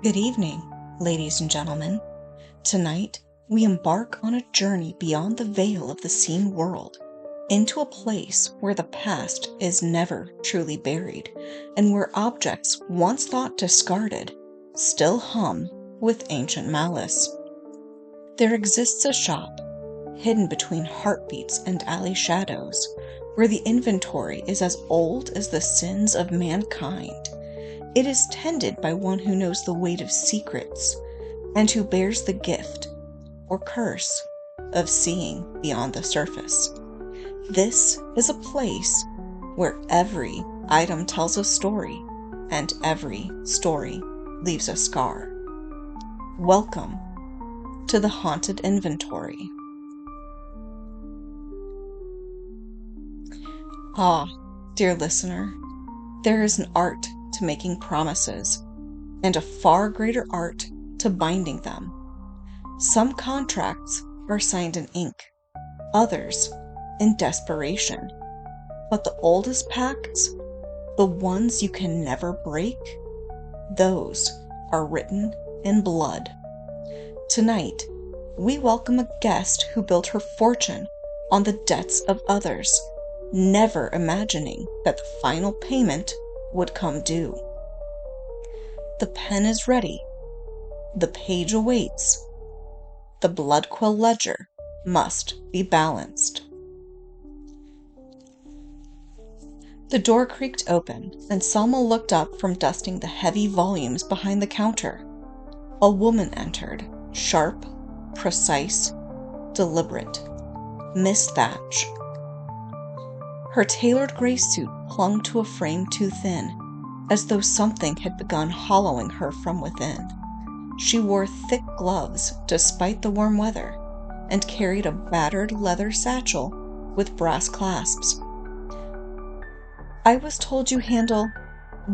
Good evening, ladies and gentlemen. Tonight, we embark on a journey beyond the veil of the seen world, into a place where the past is never truly buried, and where objects once thought discarded still hum with ancient malice. There exists a shop, hidden between heartbeats and alley shadows, where the inventory is as old as the sins of mankind. It is tended by one who knows the weight of secrets, and who bears the gift, or curse, of seeing beyond the surface. This is a place where every item tells a story, and every story leaves a scar. Welcome to the Haunted Inventory. Ah, dear listener, there is an art to making promises, and a far greater art to binding them. Some contracts are signed in ink, others in desperation. But the oldest pacts, the ones you can never break, those are written in blood. Tonight, we welcome a guest who built her fortune on the debts of others, never imagining that the final payment would come due. The pen is ready. The page awaits. The blood quill ledger must be balanced. The door creaked open, and Selma looked up from dusting the heavy volumes behind the counter. A woman entered, sharp, precise, deliberate. Miss Thatch. Her tailored gray suit clung to a frame too thin, as though something had begun hollowing her from within. She wore thick gloves despite the warm weather, and carried a battered leather satchel with brass clasps. "I was told you handle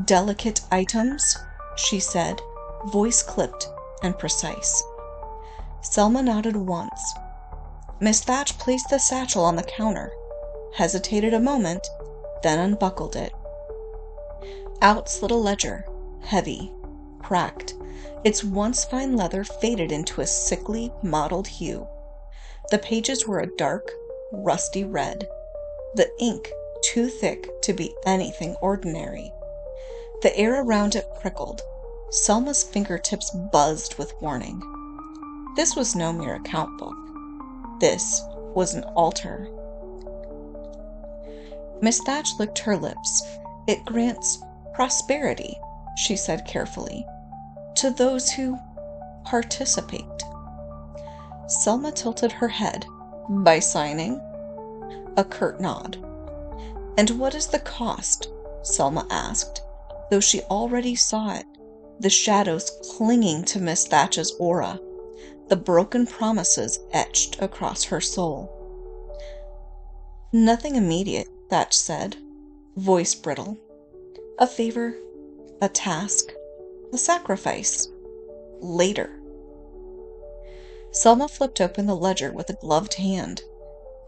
delicate items," she said, voice clipped and precise. Selma nodded once. Miss Thatch placed the satchel on the counter, hesitated a moment, then unbuckled it. Out slid a ledger, heavy, cracked. Its once fine leather faded into a sickly, mottled hue. The pages were a dark, rusty red, the ink too thick to be anything ordinary. The air around it prickled. Selma's fingertips buzzed with warning. This was no mere account book. This was an altar. Miss Thatch licked her lips. "It grants prosperity," she said carefully, "to those who participate." Selma tilted her head. "By signing?" A curt nod. "And what is the cost?" Selma asked, though she already saw it, the shadows clinging to Miss Thatch's aura, the broken promises etched across her soul. "Nothing immediate," Thatch said, voice brittle. "A favor, a task, a sacrifice. Later." Selma flipped open the ledger with a gloved hand.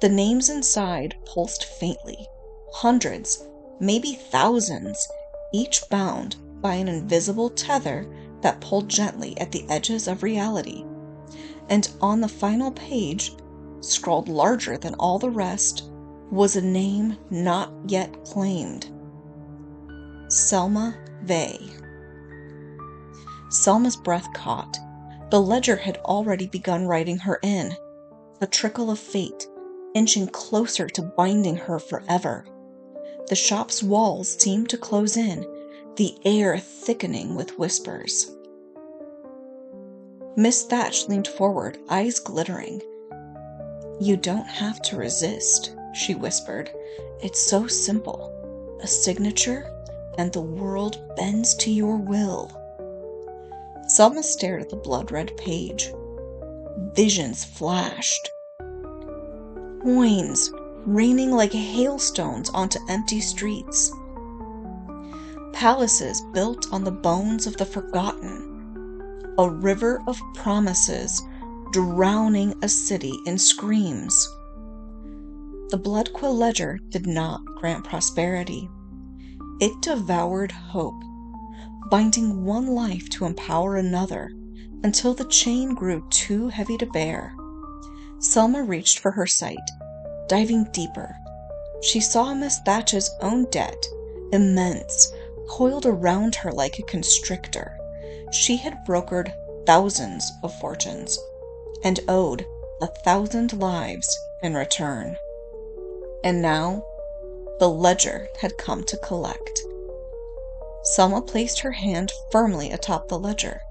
The names inside pulsed faintly. Hundreds, maybe thousands, each bound by an invisible tether that pulled gently at the edges of reality. And on the final page, scrawled larger than all the rest, was a name not yet claimed. Selma Vey. Selma's breath caught. The ledger had already begun writing her in, a trickle of fate, inching closer to binding her forever. The shop's walls seemed to close in, the air thickening with whispers. Miss Thatch leaned forward, eyes glittering. "You don't have to resist," she whispered. "It's so simple. A signature, and the world bends to your will." Selma stared at the blood-red page. Visions flashed. Coins raining like hailstones onto empty streets. Palaces built on the bones of the forgotten. A river of promises drowning a city in screams. The blood quill ledger did not grant prosperity. It devoured hope, binding one life to empower another until the chain grew too heavy to bear. Selma reached for her sight, diving deeper. She saw Miss Thatch's own debt, immense, coiled around her like a constrictor. She had brokered thousands of fortunes and owed 1,000 lives in return. And now, the ledger had come to collect. Selma placed her hand firmly atop the ledger.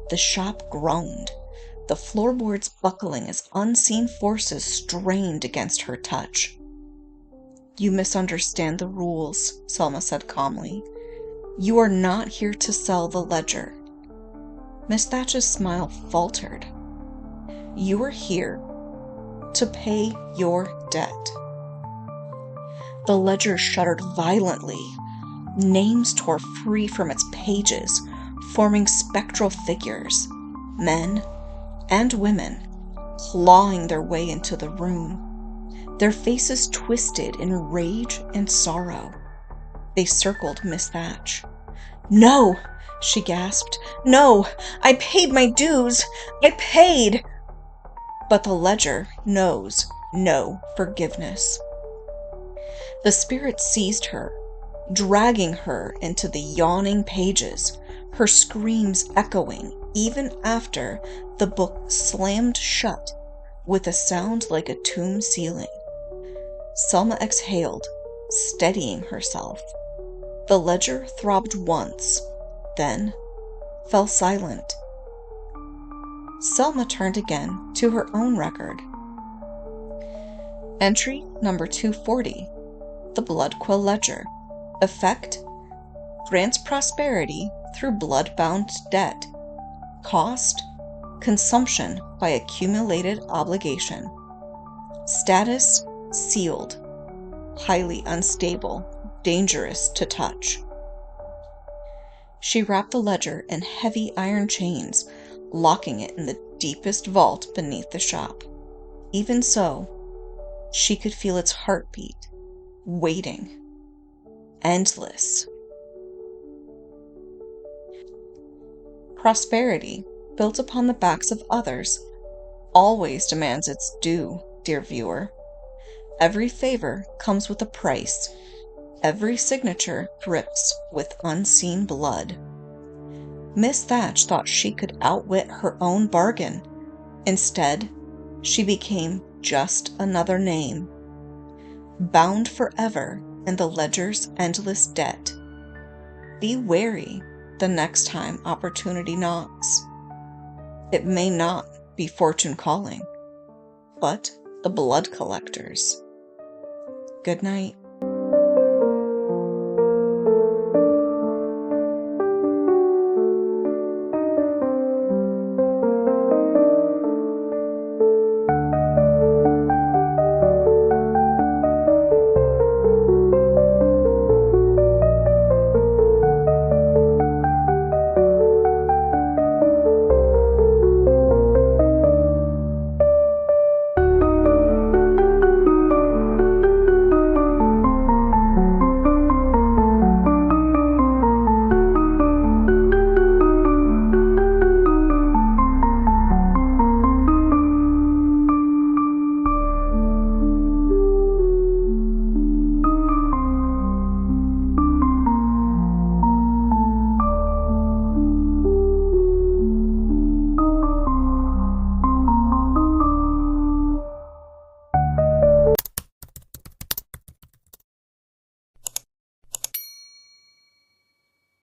The shop groaned, the floorboards buckling as unseen forces strained against her touch. "You misunderstand the rules," Selma said calmly. "You are not here to sell the ledger." Miss Thatch's smile faltered. "You are here to pay your debt." The ledger shuddered violently. Names tore free from its pages, forming spectral figures, men and women, clawing their way into the room. Their faces twisted in rage and sorrow. They circled Miss Thatch. "No!" she gasped. "No! I paid my dues! I paid!" But the ledger knows no forgiveness. The spirit seized her, dragging her into the yawning pages, her screams echoing even after the book slammed shut with a sound like a tomb ceiling. Selma exhaled, steadying herself. The ledger throbbed once, then fell silent. Selma turned again to her own record. Entry number 240, the Blood Quill Ledger. Effect: grants prosperity through blood-bound debt. Cost: consumption by accumulated obligation. Status: sealed. Highly unstable, dangerous to touch. She wrapped the ledger in heavy iron chains, locking it in the deepest vault beneath the shop. Even so, she could feel its heartbeat, waiting, endless. Prosperity, built upon the backs of others, always demands its due, dear viewer. Every favor comes with a price. Every signature drips with unseen blood. Miss Thatch thought she could outwit her own bargain. Instead, she became just another name, bound forever in the ledger's endless debt. Be wary the next time opportunity knocks. It may not be fortune calling, but the blood collectors. Good night.